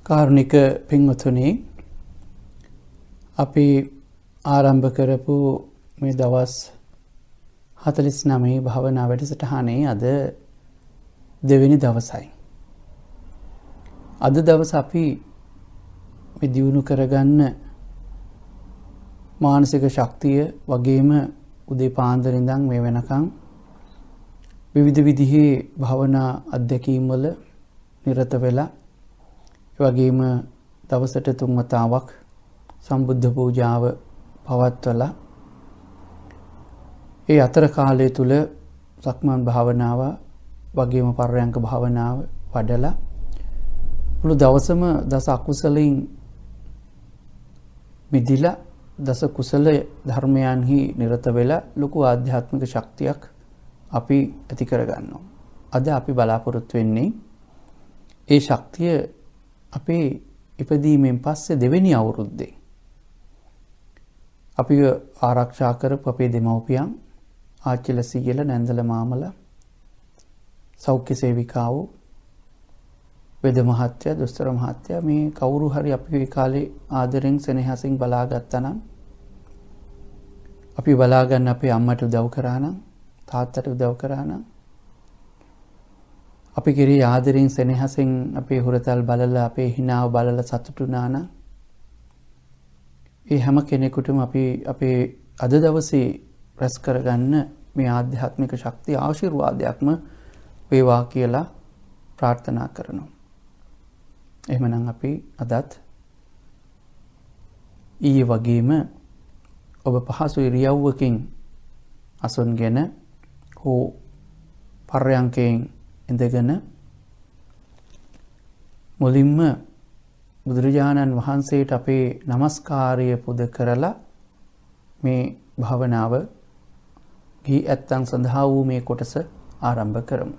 කාරුණික පින්වතුනි, අපි ආරම්භ කරපු මේ දවස් 49 භාවනා වැඩසටහනේ අද දෙවෙනි දවසයි. අද දවස අපි මේ දියුණු කරගන්න මානසික ශක්තිය වගේම උදේ පාන්දර ඉඳන් මේ වෙනකන් විවිධ විදිහේ භාවනා අධ්‍යක්ීම් වල නිරත වෙලා ඒ වගේම දවසට 3 වතාවක් සම්බුද්ධ පූජාව පවත්වලා ඒ අතර කාලය තුල සක්මන් භාවනාව වගේම පර්යංක භාවනාව වඩලා මුළු දවසම දස අකුසලයෙන් මිදිලා දස කුසල ධර්මයන්හි නිරත වෙලා ලොකු ආධ්‍යාත්මික ශක්තියක් අපි ඇති කරගන්නවා. අද අපි බලාපොරොත්තු වෙන්නේ ඒ ශක්තිය අපේ ඉපදීමෙන් පස්සේ දෙවෙනි අවුරුද්දේ අපි ආරක්ෂා කරපු අපේ දෙමව්පියන් ආච්චිල සීයල නැන්දල මාමල සෞඛ්‍ය සේවිකාවෝ වේද මහත්තයා දොස්තර මහත්තයා මේ කවුරු හරි අපි ඒ කාලේ ආදරෙන් සෙනෙහසින් බලාගත්තා නම් අපි බලා ගන්න අපේ අම්මට උදව් කරා නම් තාත්තට උදව් කරා නම් අපි කෙරේ ආදරෙන් සෙනෙහසින් අපේ හුරතල් බලලා අපේ හිනාව බලලා සතුටු වුණා නම් ඒ හැම කෙනෙකුටම අපි අපේ අද දවසේ රැස් කරගන්න මේ ආධ්‍යාත්මික ශක්තිය ආශිර්වාදයක්ම වේවා කියලා ප්‍රාර්ථනා කරනවා. එහෙමනම් අපි අදත් ඊයේ වගේම ඔබ පහසු ඉරියව්වකින් අසුන්ගෙන හෝ පර්යංකයෙන් ඉඳගෙන මුලින්ම බුදුරජාණන් වහන්සේට අපේ নমස්කාරය පුද කරලා මේ භාවනාව ගිහි ඇත්තන් සඳහා වූ මේ කොටස ආරම්භ කරමු.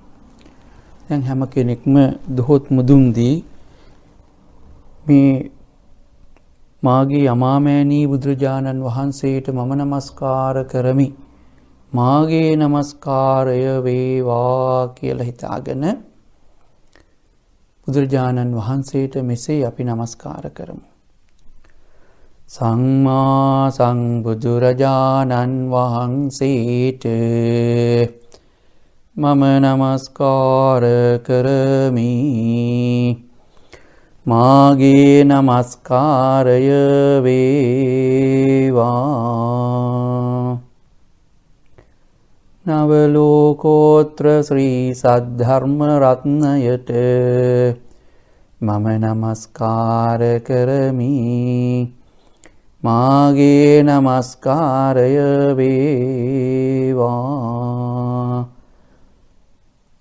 දැන් හැම කෙනෙක්ම දොහොත් මුදුන් දී මේ මාගේ අමාමෑණී බුදුරජාණන් වහන්සේට මම নমස්කාර කරමි. මාගේ নমස්කාරය වේවා කියලා හිතාගෙන බුදුරජාණන් වහන්සේට මෙසේ අපි নমස්කාර කරමු. සම්මා සම්බුදුරජාණන් වහන්සේට මම নমස්කාර කරමි. මාගේ নমස්කාරය වේවා. නවලෝකෝත්‍ර ශ්‍රී සද්ධර්ම රත්නයට මම নমස්කාර කරමි. මාගේ নমස්කාරය වේවා.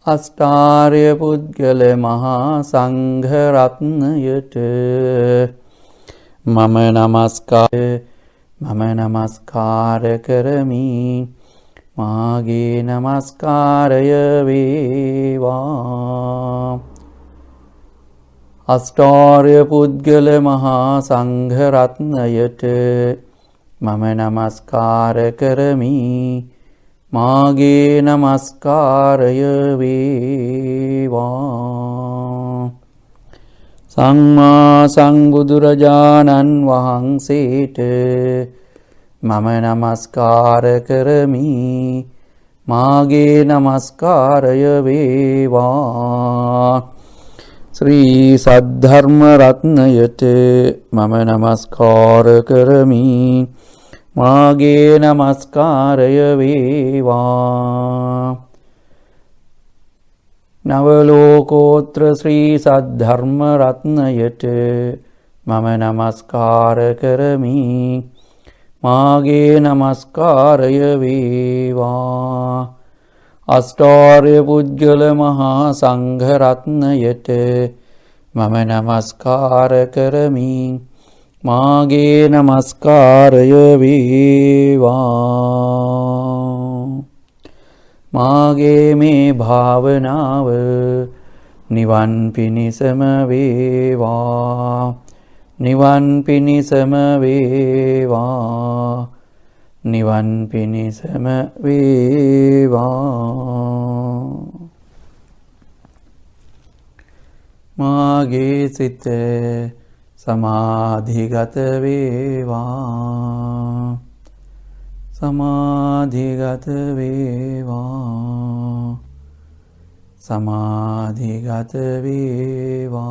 අෂ්ටාර්ය පුද්ගල මහා සංඝ රත්නයට මම নমස්කාර කරමි. මාගේ নমස්කාරය වේවා. අෂ්ටාර්ය පුද්ගල මහා සංඝ රත්නයට මම নমස්කාර කරමි. මාගේ নমස්කාරය වේවා. සම්මා සම්බුදුරජාණන් වහන්සේට මම নমස්කාර කරමි. මාගේ নমස්කාරය වේවා. ශ්‍රී සද්ධර්ම රත්නයට මම নমස්කාර කරමි. මාගේ নমස්කාරය වේවා. නවලෝකෝත්‍ර ශ්‍රී සද්ධර්ම රත්නයට මම নমස්කාර කරමි. මාගේ নমස්කාරය වේවා. අෂ්ටාර්ය පුද්ගල මහා සංඝ රත්නයට මම নমස්කාර කරමි. මාගේ নমස්කාරය වේවා. මාගේ මේ භාවනාව නිවන් පිණිසම වේවා. නිවන් පිණිසම වේවා. නිවන් පිණිසම වේවා. මාගේ සිත සමාධිගත වේවා සමාධිගත වේවා සමාධිගත වේවා.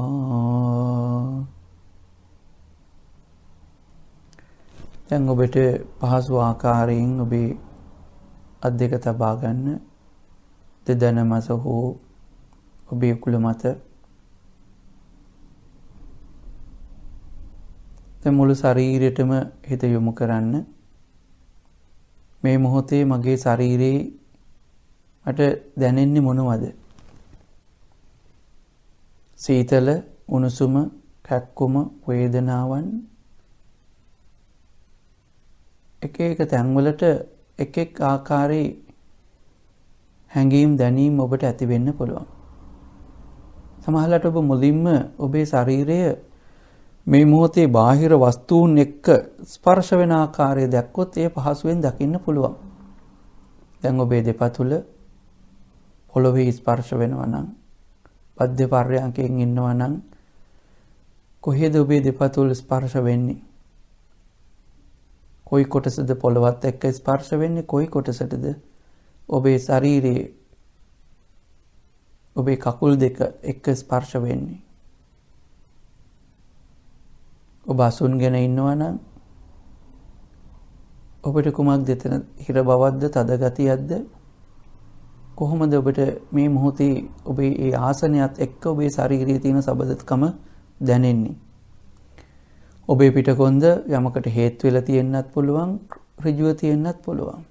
දැන් ඔබට පහසු ආකාරයෙන් ඔබේ අත් දෙක තබා ගන්න. දෙදන මස හෝ ඔබේ උකුල මත. දැන් මුළු ශරීරයටම හිත යොමු කරන්න. මේ මොහොතේ මගේ ශරීරේ මට දැනෙන්නේ මොනවද? සීතල, උණුසුම, කැක්කුම, වේදනාවන් එක එක තැන්වලට එක එක් ආකාරයේ හැඟීම් දැනීම් ඔබට ඇති වෙන්න පුළුවන්. සමහරවිට ඔබ මුලින්ම ඔබේ ශරීරය මේ මොහොතේ බාහිර වස්තුන් එක්ක ස්පර්ශ වෙන ආකාරය දැක්කොත් ඒ පහසුවෙන් දකින්න පුළුවන්. දැන් ඔබේ දෙපතුල පොළොවේ ස්පර්ශ වෙනවා නම්, පද්‍ය පර්යංකයෙන් ඉන්නවා නම් කොහෙද ඔබේ දෙපතුල් ස්පර්ශ වෙන්නේ? කොයි කොටසද පොළවත් එක්ක ස්පර්ශ වෙන්නේ? කොයි කොටසටද ඔබේ ශරීරයේ ඔබේ කකුල් දෙක එක්ක ස්පර්ශ වෙන්නේ? ඔබ අසුන්ගෙන ඉන්නවා නම් ඔබට කුමක්ද එතන? හිර බවක්ද, තද ගතියක්ද? කොහොමද ඔබට මේ මොහොතේ ඔබේ ඒ ආසනයත් එක්ක ඔබේ ශරීරයේ තියෙන සබඳකම දැනෙන්නේ? ඔබේ පිටකොන්ද යමකට හේතු වෙලා තියෙන්නත් පුළුවන්, ඍජුව තියෙන්නත් පුළුවන්.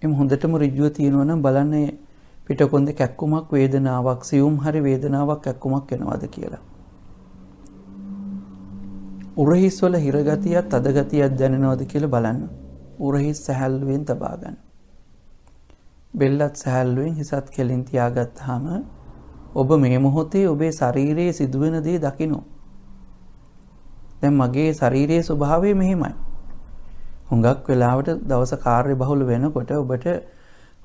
එම් හොඳටම ඍජුව තියෙනවා නම් බලන්න පිටකොන්ද කැක්කුමක්, වේදනාවක්, සියුම් හරි වේදනාවක් කැක්කුමක් එනවාද කියලා. උරහිස් වල හිර ගතියක්, තද ගතියක් දැනෙනවද කියලා බලන්න. උරහිස් සැහැල්ලුවෙන් තබා ගන්න. බෙල්ලත් සැහැල්ලුවෙන් හිසත් කෙලින් තියාගත්තාම ඔබ මේ මොහොතේ ඔබේ ශරීරයේ සිදුවෙන දේ දකිනවා. දැන් මගේ ශරීරයේ ස්වභාවය මෙහෙමයි. හුඟක් වෙලාවට දවස කාර්ය බහුල වෙනකොට ඔබට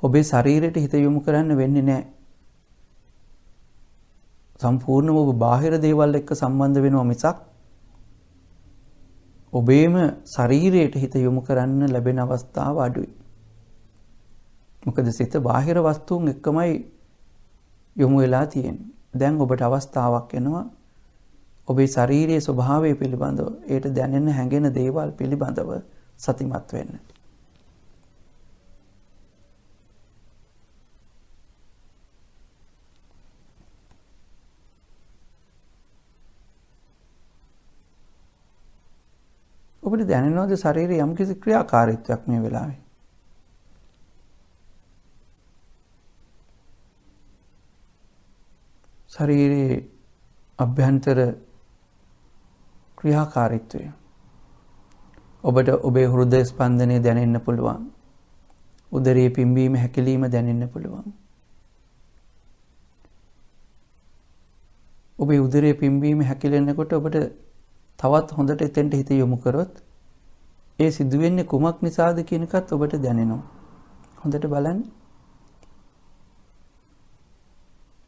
ඔබේ ශරීරයට හිත යොමු කරන්න වෙන්නේ නැහැ. සම්පූර්ණව ඔබ බාහිර දේවල් එක්ක සම්බන්ධ වෙනවා මිසක් ඔබේම ශරීරයට හිත යොමු කරන්න ලැබෙන අවස්ථාව අඩුයි. මොකද සිත බාහිර වස්තුන් එක්කමයි යොමු වෙලා තියෙන්නේ. දැන් ඔබට අවස්ථාවක් එනවා ඔබේ ශාරීරික ස්වභාවය පිළිබඳව, ඒට දැනෙන හැඟෙන දේවල් පිළිබඳව සතිමත් වෙන්න. ඔබට දැනෙනවද ශරීරයේ යම්කිසි ක්‍රියාකාරීත්වයක් මේ වෙලාවේ? ශරීරයේ අභ්‍යන්තර ක්‍රියාකාරීත්වය. ඔබට ඔබේ හෘදය ස්පන්දනය දැනෙන්න පුළුවන්. උදරයේ පිම්බීම හැකිලිම දැනෙන්න පුළුවන්. ඔබේ උදරයේ පිම්බීම හැකිලෙනකොට ඔබට තවත් හොඳට එතෙන්ට හිත යොමු කරොත් ඒ සිදුවෙන්නේ කුමක් නිසාද කියන එකත් ඔබට දැනෙනවා. හොඳට බලන්න.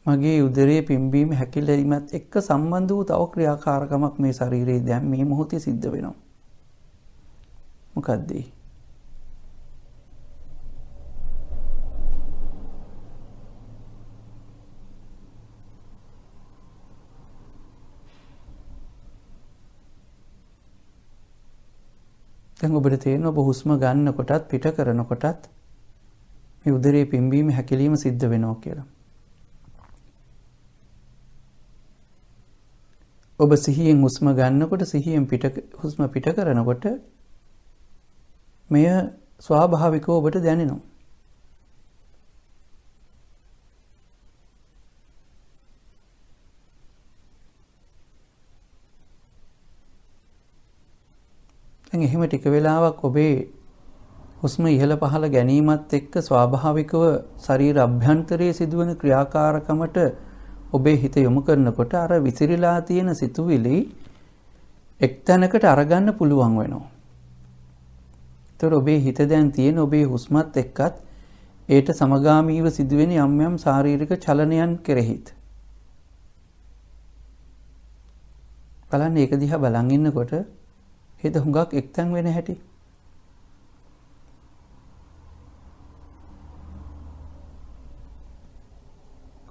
මගේ උදරයේ පිම්බීම හැකිලීමත් එක්ක සම්බන්ධ වූ තව ක්‍රියාකාරකමක් මේ ශරීරයේ දැන් මේ මොහොතේ සිද්ධ වෙනවා. මොකක්ද ඒ? දැන් ඔබට තේරෙනවා ඔබ හුස්ම ගන්නකොටත් පිට කරනකොටත් මේ උදරයේ පිම්බීම හැකිලිම සිද්ධ වෙනවා කියලා. ඔබ සිහියෙන් හුස්ම ගන්නකොට සිහියෙන් හුස්ම පිට කරනකොට මෙය ස්වාභාවිකව ඔබට දැනෙනවා. දැන් එහෙම ටික වෙලාවක් ඔබේ හුස්ම ඉහළ පහළ ගැනීමත් එක්ක ස්වාභාවිකව ශරීර අභ්‍යන්තරයේ සිදුවන ක්‍රියාකාරකමට ඔබේ හිත යොමු කරනකොට අර විසිරීලා තියෙන සිතුවිලි එක්තැනකට අරගන්න පුළුවන් වෙනවා. ඒතර ඔබේ හිත දැන් තියෙන ඔබේ හුස්මත් එක්කත් ඒට සමගාමීව සිදුවෙන යම් යම් ශාරීරික චලනයන් කෙරෙහිත් බලන්න ඒක දිහා බලන් ඉන්නකොට හිත හුඟක් එක්තැන් වෙන හැටි.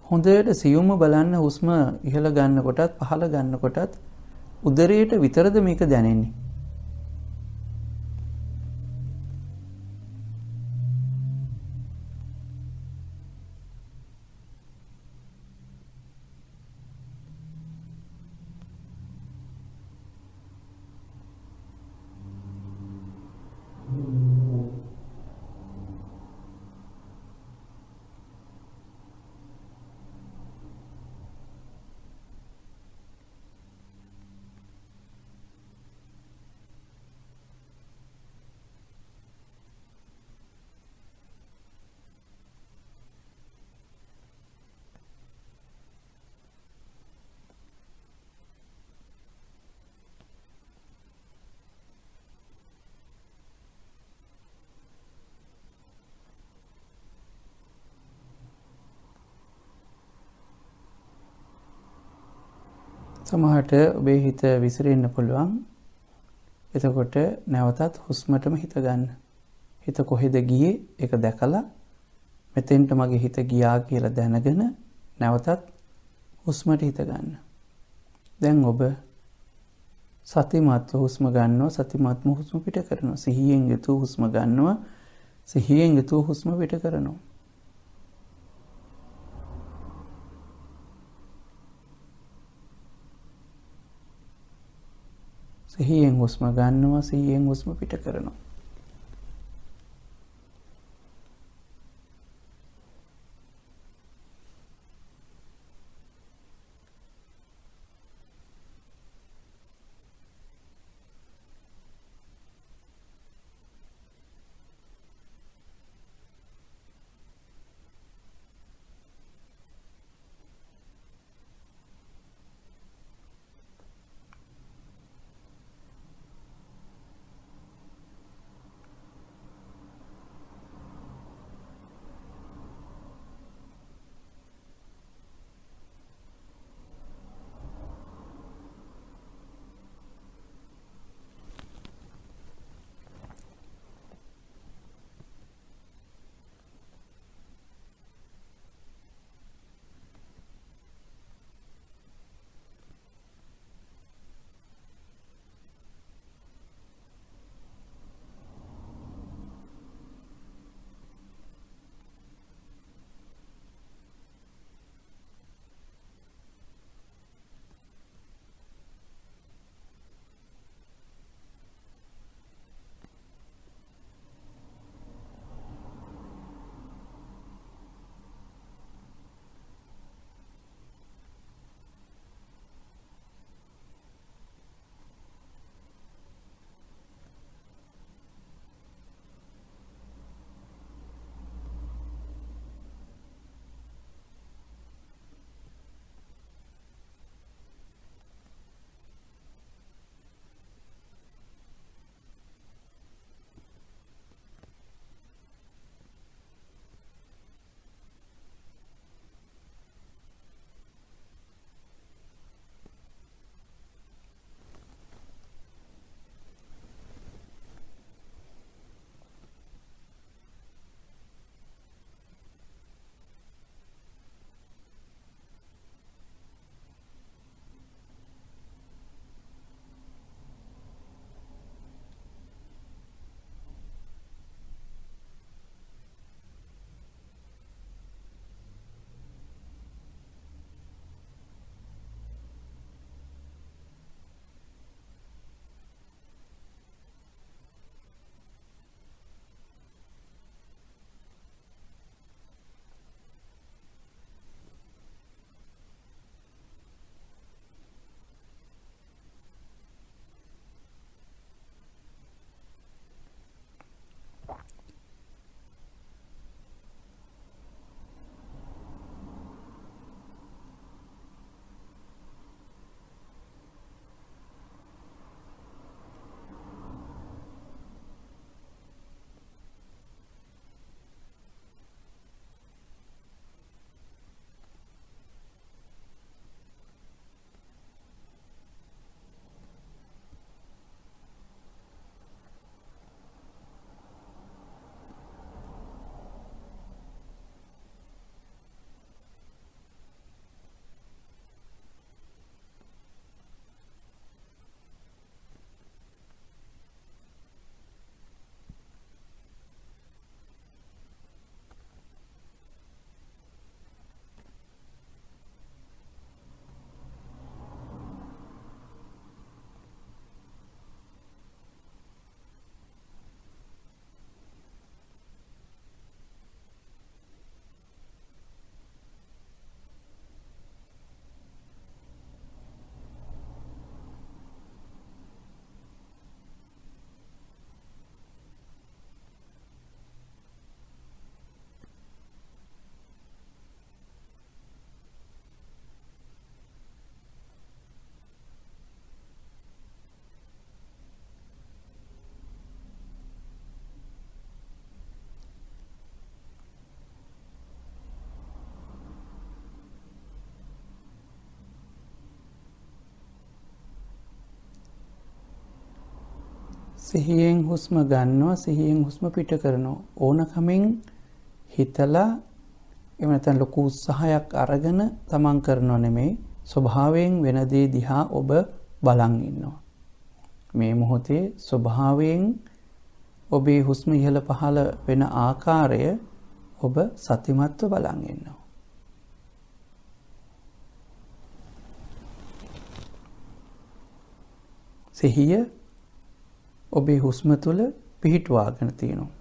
හොඳට සියුම්ව බලන්න හුස්ම ඉහළ ගන්නකොටත් පහළ ගන්නකොටත් උදරයට විතරද මේක දැනෙන්නේ. සමහරට ඔබේ හිත විසිරෙන්න පුළුවන්. එතකොට නැවතත් හුස්මටම හිත ගන්න. හිත කොහෙද ගියේ ඒක දැකලා මෙතෙන්ට මගේ හිත ගියා කියලා දැනගෙන නැවතත් හුස්මට හිත ගන්න. දැන් ඔබ සතිමත්ව හුස්ම ගන්නවා, සතිමත්ව හුස්ම පිට කරනවා. සිහියෙන් යුතුව හුස්ම ගන්නවා, සිහියෙන් යුතුව හුස්ම පිට කරනවා. සිහියෙන් හුස්ම ගන්නවා, සිහියෙන් හුස්ම පිට කරනවා. සිහියෙන් හුස්ම ගන්නවා, සිහියෙන් හුස්ම පිට කරනවා. ඕනකමින් හිතලා එහෙම නැත්නම් ලොකු උත්සාහයක් අරගෙන තමන් කරනව නෙමෙයි. ස්වභාවයෙන් වෙන දේ දිහා ඔබ බලන් ඉන්නවා. මේ මොහොතේ ස්වභාවයෙන් ඔබේ හුස්ම ඉහළ පහළ වෙන ආකාරය ඔබ සතිමත්ව බලන් ඉන්නවා. සිහිය ඔබේ හුස්ම තුළ පිහිටුවාගෙන තියෙනවා.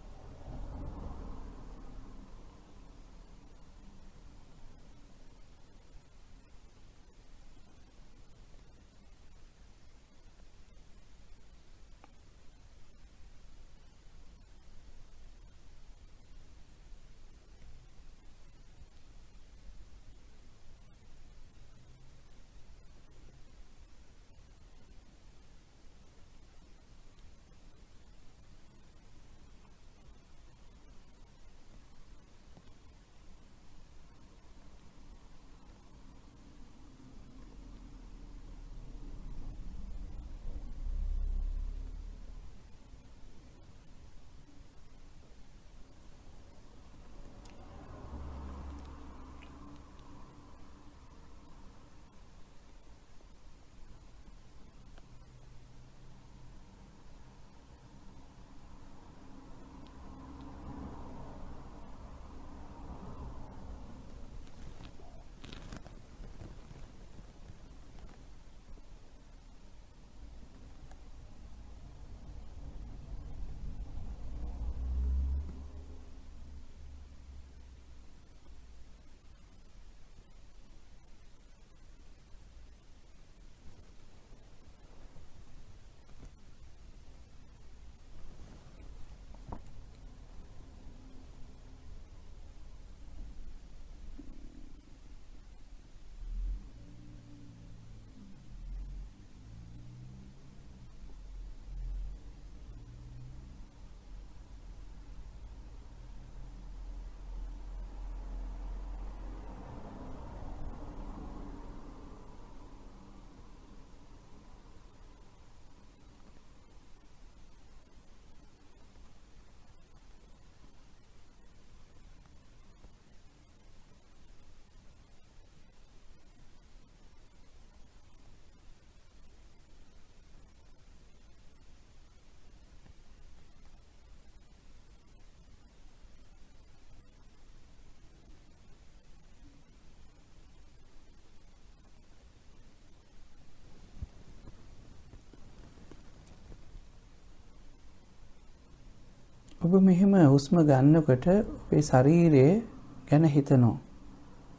ඔබ මෙහෙම හුස්ම ගන්නකොට ඔබේ ශරීරය ගැන හිතනවා.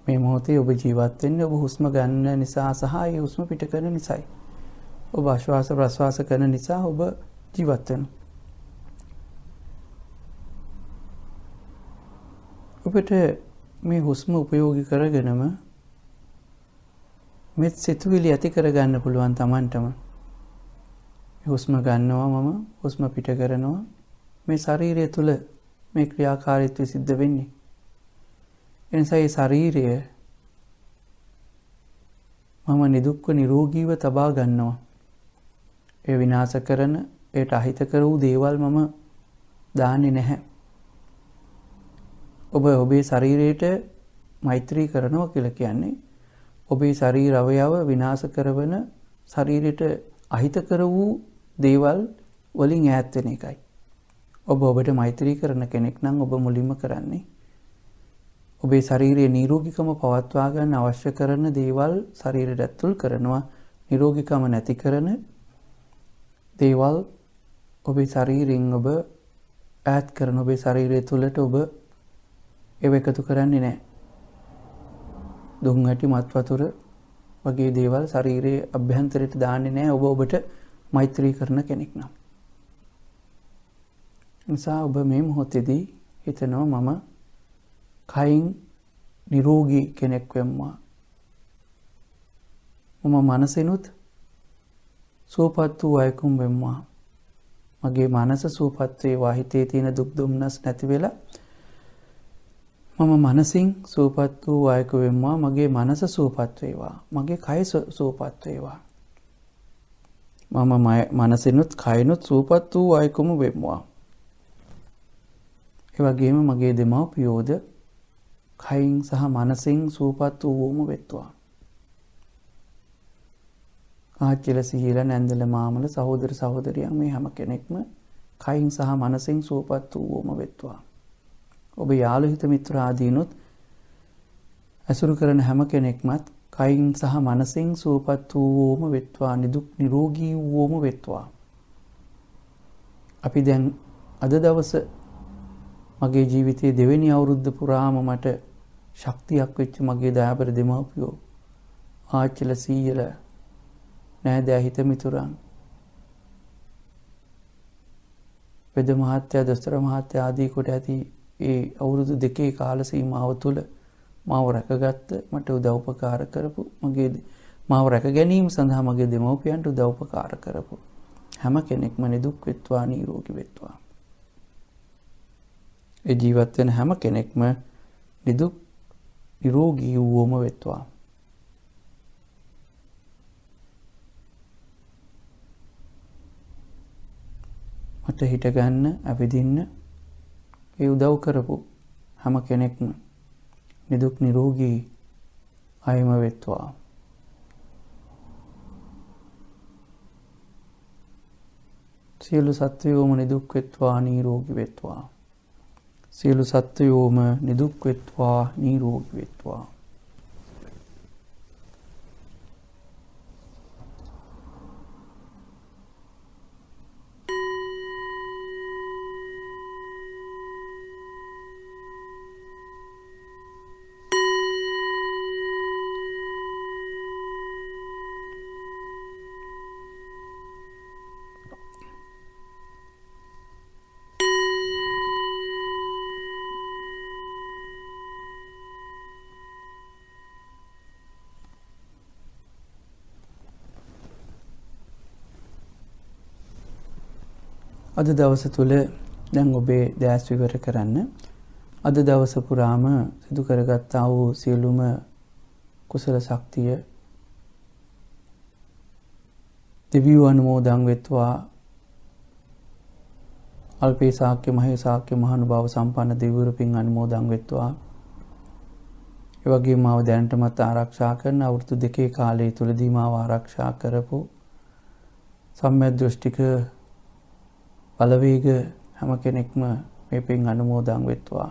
මේ මොහොතේ ඔබ ජීවත් වෙන්නේ ඔබ හුස්ම ගන්න නිසා සහ ඒ හුස්ම පිට කරන නිසායි. ඔබ ආශ්වාස ප්‍රශ්වාස කරන නිසා ඔබ ජීවත් වෙනවා. ඔබට මේ හුස්ම උපයෝගී කරගෙනම මෙත් සිතුවිලි ඇති කරගන්න පුළුවන් Tamanටම. හුස්ම ගන්නවා මම හුස්ම පිට කරනවා. මේ ශරීරය තුළ මේ ක්‍රියාකාරීත්වය සිද්ධ වෙන්නේ. එනිසා මේ ශරීරය මම නිදුක්ව නිරෝගීව තබා ගන්නවා. ඒ විනාශ කරන, ඒට අහිතකර වූ දේවල් මම දාන්නේ නැහැ. ඔබ ඔබේ ශරීරයට මෛත්‍රී කරනවා කියලා කියන්නේ ඔබේ ශරීර අවයව විනාශ කරන, ශරීරයට අහිතකර වූ දේවල් වලින් ඈත් වෙන එකයි. ඔබ ඔබට මෛත්‍රී කරන කෙනෙක් නම් ඔබ මුලින්ම කරන්නේ ඔබේ ශරීරයේ නිරෝගීකම පවත්වා ගන්න අවශ්‍ය කරන දේවල් ශරීරයට ඇතුල් කරනවා. නිරෝගීකම නැති කරන දේවල් ඔබේ ශරීරයෙන් ඔබ ඈත් කරන, ඔබේ ශරීරය තුළට ඔබ ඒව එකතු කරන්නේ නැහැ. දුම් ඇටි මත් වතුර වගේ දේවල් ශරීරයේ අභ්‍යන්තරයට දාන්නේ නැහැ ඔබ ඔබට මෛත්‍රී කරන කෙනෙක් නම්. නිසා ඔබ මේ මොහොතේදී හිතනවා මම කයින් නිරෝගී කෙනෙක් වෙම්මා. මම මනසිනුත් සුවපත් වූ අයෙකුම් වෙම්මා. මගේ මනස සුවපත් වේවා. හිතේ තියෙන දුක් දුම්නස් නැති වෙලා මම මනසින් සුවපත් වූ අයෙකු වෙම්මා. මගේ මනස සුවපත් වේවා. මගේ කය සුවපත් වේවා. මම මනසිනුත් කයිනුත් සූපත් වූ අයකුම වෙම්වා. ඒ වගේම මගේ දෙමව්පියෝද කයින් සහ මනසින් සූපත් වූවම වෙත්වා. ආච්චිලා සීලා නැන්දල මාමල සහෝදර සහෝදරියන් මේ හැම කෙනෙක්ම කයින් සහ මනසින් සූපත් වූවම වෙත්වා. ඔබ යාළු හිත මිත්‍ර ආදීනොත් ඇසුරු කරන හැම කෙනෙක්මත් කයින් සහ මනසින් සූපත් වූවම වෙත්වා. නිදුක් නිරෝගී වූවම වෙත්වා. අපි දැන් අද දවස මගේ ජීවිතයේ දෙවෙනි අවුරුද්ද පුරාම මට ශක්තියක් වෙච්ච මගේ දයාබර දෙමව්පියෝ ආච්චිලා සීයලා නෑදෑ හිත මිතුරන් වෙද මහත්තයා දොස්තර මහත්තයා ආදී කොට ඇති ඒ අවුරුදු දෙකේ කාල සීමාව තුළ මාව රැකගත්ත මට උදව්පකාර කරපු මාව රැක ගැනීම සඳහා මගේ දෙමව්පියන්ට උදව්පකාර කරපු හැම කෙනෙක්ම නිදුක් වෙත්වා නිරෝගී වෙත්වා. ඒ ජීවත් වෙන හැම කෙනෙක්ම නිදුක් නිරෝගී වූවම වෙත්වා. මට හිටගන්න ඇවිදින්න ඒ උදව් කරපු හැම කෙනෙක්ම නිදුක් නිරෝගී අයම වෙත්වා. සියලු සත්වයෝම නිදුක් වෙත්වා නිරෝගී වෙත්වා. සියලු සත්වයෝම නිදුක් වෙත්වා නිරෝගී වෙත්වා. අද දවස තුළ දැන් ඔබේ දැස් විවර කරන්න. අද දවස පුරාම සිදු කරගත්තා වූ සියලුම කුසල ශක්තිය දෙවියෝ අනුමෝදන් වෙත්වා. අල්පේ ශාක්‍ය මහේ ශාක්‍ය මහානුභාව සම්පන්න දෙවිවරු පින් අනුමෝදන් වෙත්වා. ඒ වගේම මාව දැනටමත් ආරක්ෂා කරන අවුරුදු දෙකේ කාලය තුලදී මාව ආරක්ෂා කරපු සම්‍යක් දෘෂ්ටික බලවේග හැම කෙනෙක්ම මේ පින් අනුමෝදන් වෙත්වා.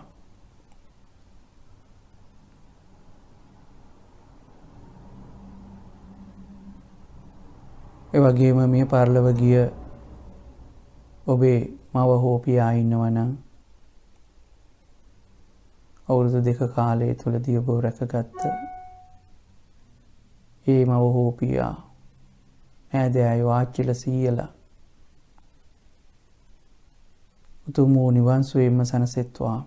ඒ වගේම මේ පරලොව ගිය ඔබේ මව හෝ පියා ඉන්නවා නම් අවුරුදු දෙක කාලය තුලදී ඔබ රැකගත්ත ඒ මව හෝ පියා ඈදෑයෝ ආච්චිලා සීයලා උතුම් වූ නිවන් සුවයෙන්ම සැනසෙත්වා.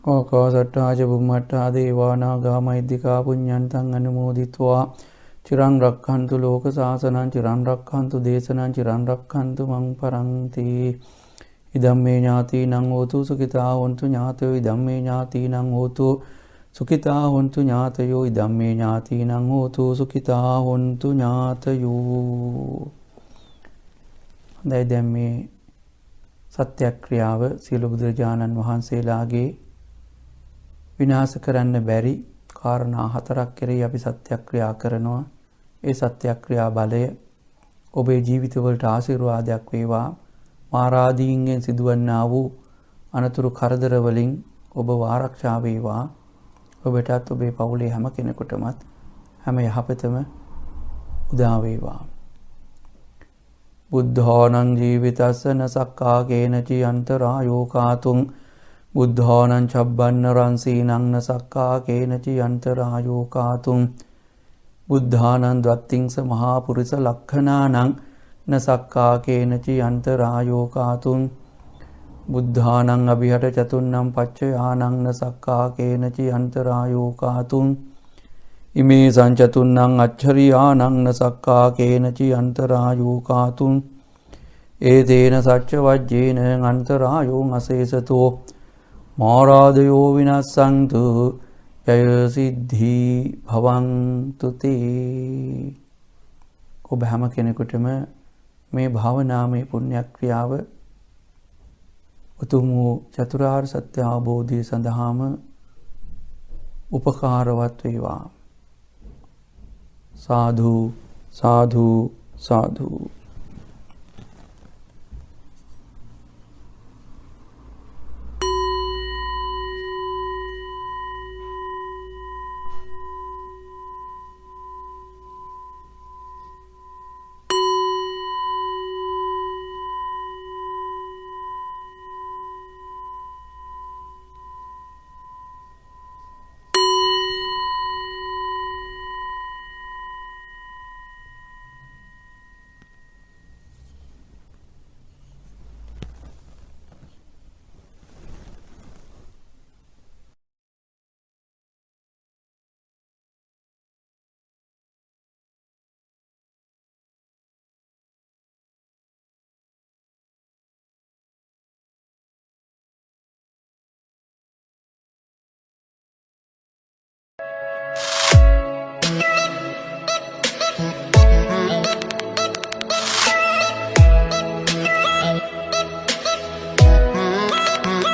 ආකාසට්ටා ච බුම්මට්ටා දේවා නාග මහිද්దికා පුඤ්ඤන්තං අනුමෝදිත्वा චිරං රක්ඛන්තු ලෝක සාසනං චිරං රක්ඛන්තු දේශනං චිරං රක්ඛන්තු මං පරන්ති. ඉදම්මේ ඥාතිනං හෝතු සුඛිතා හොන්තු ඥාතයෝ ඉදම්මේ ඥාතිනං හෝතු සුඛිතා හොන්තු ඥාතයෝ ඉදම්මේ ඥාතිනං හෝතු සුඛිතා හොන්තු ඥාතයෝ. හොඳයි, දැන් මේ සත්‍යක්‍රියාව සියලු බුදුරජාණන් වහන්සේලාගේ විනාශ කරන්න බැරි කාරණා 4ක් කෙරෙහි අපි සත්‍යක්‍රියා කරනවා. ඒ සත්‍යක්‍රියා බලය ඔබේ ජීවිතවලට ආශිර්වාදයක් වේවා. මාරාදීන්ගෙන් සිදුවන්නා වූ අනතුරු කරදර වලින් ඔබ ආරක්ෂා වේවා. ඔබටත් ඔබේ පවුලේ හැම කෙනෙකුටමත් හැම යහපතම උදා වේවා. බුද්ධානං ජීවිතස්ස නසක්කා කේනචි අන්තරායෝ කාතුං බුද්ධානං චබ්බන්න රංසීනං නසක්කා කේනචි අන්තරායෝ කාතුං බුද්ධානං ද්වත්තිංස මහා පුරිස ලක්ඛනානං නසක්කා කේනචි අන්තරායෝ කාතුං බුද්ධානං අභිහට චතුන්නම් පච්චයානං නසක්කා කේනචි අන්තරායෝ කාතුං ඉමේ සංචතුන්නම් අච්චරියානං නසක්කා කේනචි අන්තරායෝ කාතුං ඒතේන සච්ච වජ්ජේන අන්තරායෝ අසේසතෝ මාරාදයෝ විනස්සන්තු යය සිද්ධී භවන්තු තේ. ඔබ හැම කෙනෙකුටම මේ භාවනාමය පුණ්‍යක්‍රියාව උතුම් වූ චතුරාර්ය සත්‍ය අවබෝධය සඳහාම උපකාරවත් වේවා. සාදු සාදු සාදු.